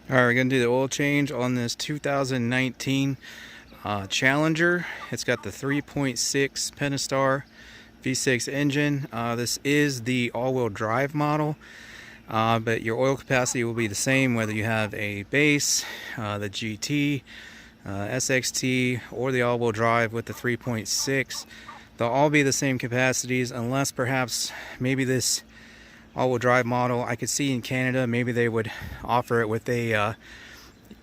All right, we're gonna do the oil change on this 2019 Challenger. It's got the 3.6 Pentastar V6 engine. This is the all-wheel drive model, but your oil capacity will be the same whether you have a base, the GT, SXT, or the all-wheel drive with the 3.6. They'll all be the same capacities, unless perhaps maybe this all-wheel drive model, I could see in Canada maybe they would offer it with a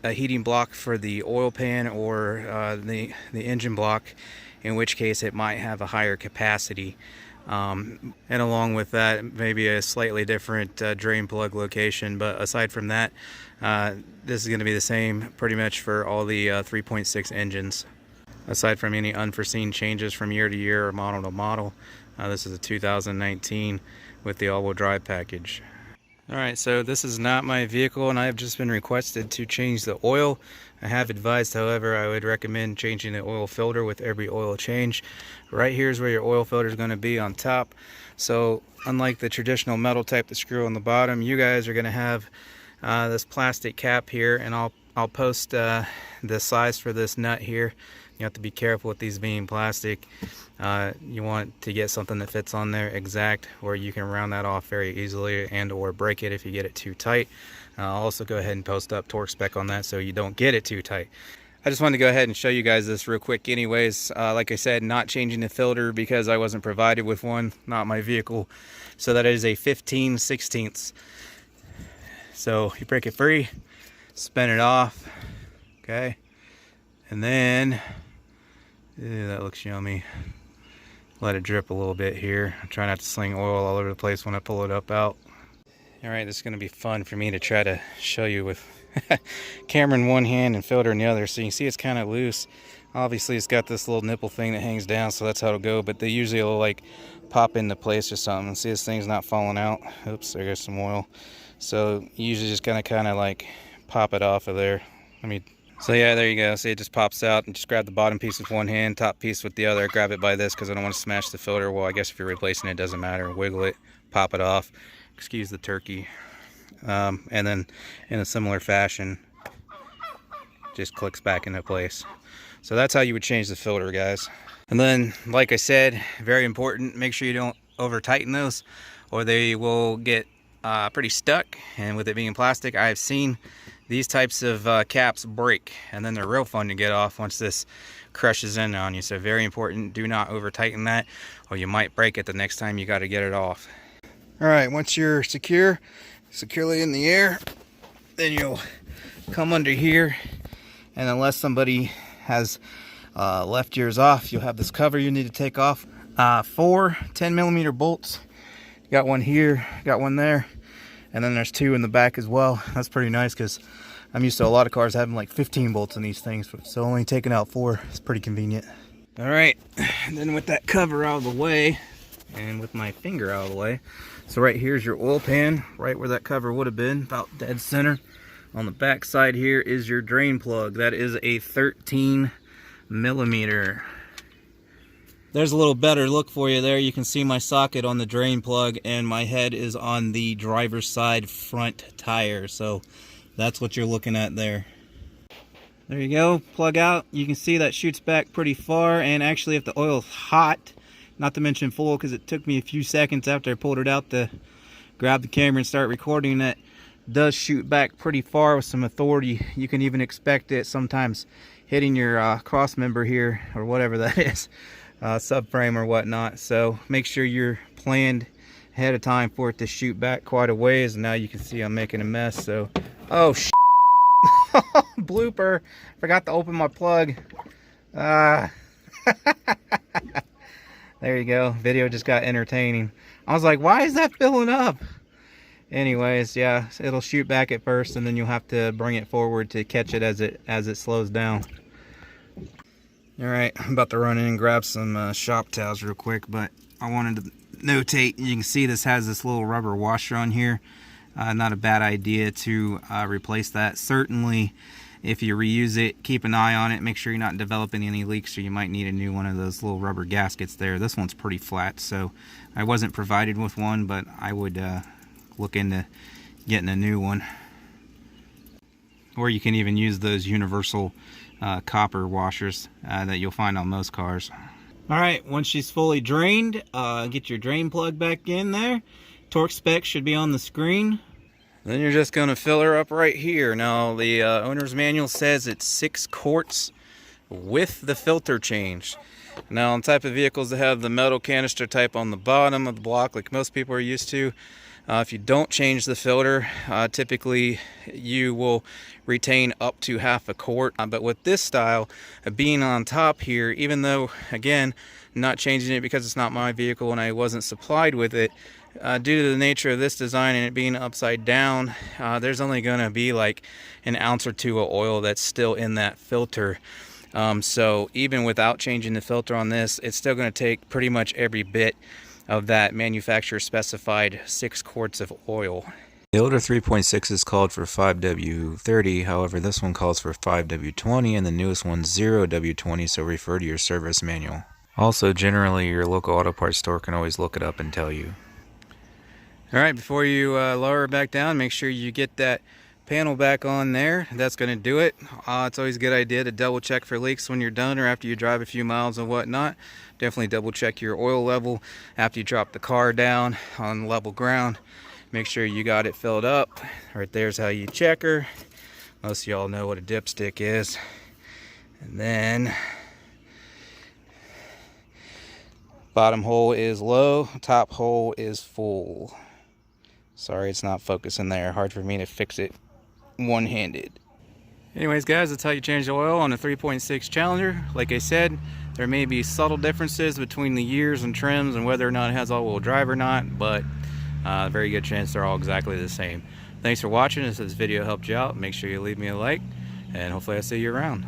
heating block for the oil pan or the engine block, in which case it might have a higher capacity, and along with that maybe a slightly different drain plug location. But aside from that, this is going to be the same pretty much for all the 3.6 engines, aside from any unforeseen changes from year to year or model to model. This is a 2019 with the all-wheel drive package. Alright, so this is not my vehicle, and I have just been requested to change the oil. I have advised, however, I would recommend changing the oil filter with every oil change. Right here is where your oil filter is going to be, on top. So unlike the traditional metal type, the screw on the bottom, you guys are going to have this plastic cap here, and I'll post the size for this nut here. You have to be careful with these being plastic. You want to get something that fits on there exact, where you can round that off very easily and or break it if you get it too tight. I'll also go ahead and post up torque spec on that so you don't get it too tight. I just wanted to go ahead and show you guys this real quick anyways. Like I said, not changing the filter because I wasn't provided with one, not my vehicle. So that is a 15/16. So you break it free, spin it off, okay, and then that looks yummy. Let it drip a little bit here. I try not to sling oil all over the place when I pull it up out. Alright, this is going to be fun for me to try to show you with camera in one hand and filter in the other. So you can see it's kind of loose. Obviously it's got this little nipple thing that hangs down, so that's how it'll go, but they usually will like pop into place or something. See, this thing's not falling out. Oops, there goes some oil. So you usually just kind of like pop it off of there. So yeah, there you go. See, it just pops out, and just grab the bottom piece with one hand, top piece with the other. Grab it by this because I don't want to smash the filter. Well, I guess if you're replacing it, it doesn't matter. Wiggle it, pop it off. Excuse the turkey. And then in a similar fashion, just clicks back into place. So that's how you would change the filter, guys. And then, like I said, very important, make sure you don't over tighten those or they will get pretty stuck. And with it being plastic, I've seen these types of caps break, and then they're real fun to get off once this crushes in on you. So very important, do not over tighten that or you might break it the next time you got to get it off. All right, once you're securely in the air, then you'll come under here, and unless somebody has left yours off, you'll have this cover you need to take off. 4 10mm bolts. Got one here, got one there, and then there's 2 in the back as well. That's pretty nice because I'm used to a lot of cars having like 15 bolts in these things, so only taking out 4 is pretty convenient. All right, and then with that cover out of the way, and with my finger out of the way, so right here's your oil pan, right where that cover would have been, about dead center. On the back side here is your drain plug. That is a 13mm. There's a little better look for you there. You can see my socket on the drain plug, and my head is on the driver's side front tire. So that's what you're looking at there. There you go, plug out. You can see that shoots back pretty far, and actually if the oil's hot, not to mention full, because it took me a few seconds after I pulled it out to grab the camera and start recording, that does shoot back pretty far with some authority. You can even expect it sometimes hitting your cross member here, or whatever that is, subframe or whatnot. So make sure you're planned ahead of time for it to shoot back quite a ways. And now you can see I'm making a mess. So, oh sh blooper, forgot to open my plug. There you go, video just got entertaining. I was like, why is that filling up? Anyways, yeah, it'll shoot back at first, and then you'll have to bring it forward to catch it as it slows down. All right, I'm about to run in and grab some shop towels real quick, but I wanted to notate, you can see this has this little rubber washer on here. Not a bad idea to replace that. Certainly, if you reuse it, keep an eye on it. Make sure you're not developing any leaks, or you might need a new one of those little rubber gaskets there. This one's pretty flat, so I wasn't provided with one, but I would look into getting a new one. or you can even use those universal copper washers that you'll find on most cars. Alright, once she's fully drained, get your drain plug back in there. Torque specs should be on the screen. Then you're just going to fill her up right here. Now the owner's manual says it's 6 quarts with the filter change. Now on type of vehicles that have the metal canister type on the bottom of the block like most people are used to, if you don't change the filter, typically you will retain up to half a quart. But with this style, being on top here, even though, again, not changing it because it's not my vehicle and I wasn't supplied with it, due to the nature of this design and it being upside down, there's only going to be like an ounce or two of oil that's still in that filter. So even without changing the filter on this, it's still going to take pretty much every bit of that manufacturer specified 6 quarts of oil. The older 3.6 is called for 5W30, however this one calls for 5W20 and the newest one's 0W20, so refer to your service manual. Also, generally your local auto parts store can always look it up and tell you. Alright, before you lower it back down, make sure you get that panel back on there. That's going to do it. It's always a good idea to double check for leaks when you're done or after you drive a few miles and whatnot. Definitely double check your oil level after you drop the car down on level ground. Make sure you got it filled up. Right there's how you check her. Most of y'all know what a dipstick is. And then bottom hole is low, top hole is full. Sorry, it's not focusing there. Hard for me to fix it one-handed. Anyways guys, that's how you change the oil on a 3.6 Challenger. Like I said, there may be subtle differences between the years and trims and whether or not it has all-wheel drive or not, but very good chance they're all exactly the same. Thanks for watching. If this video helped you out, make sure you leave me a like, and hopefully I'll see you around.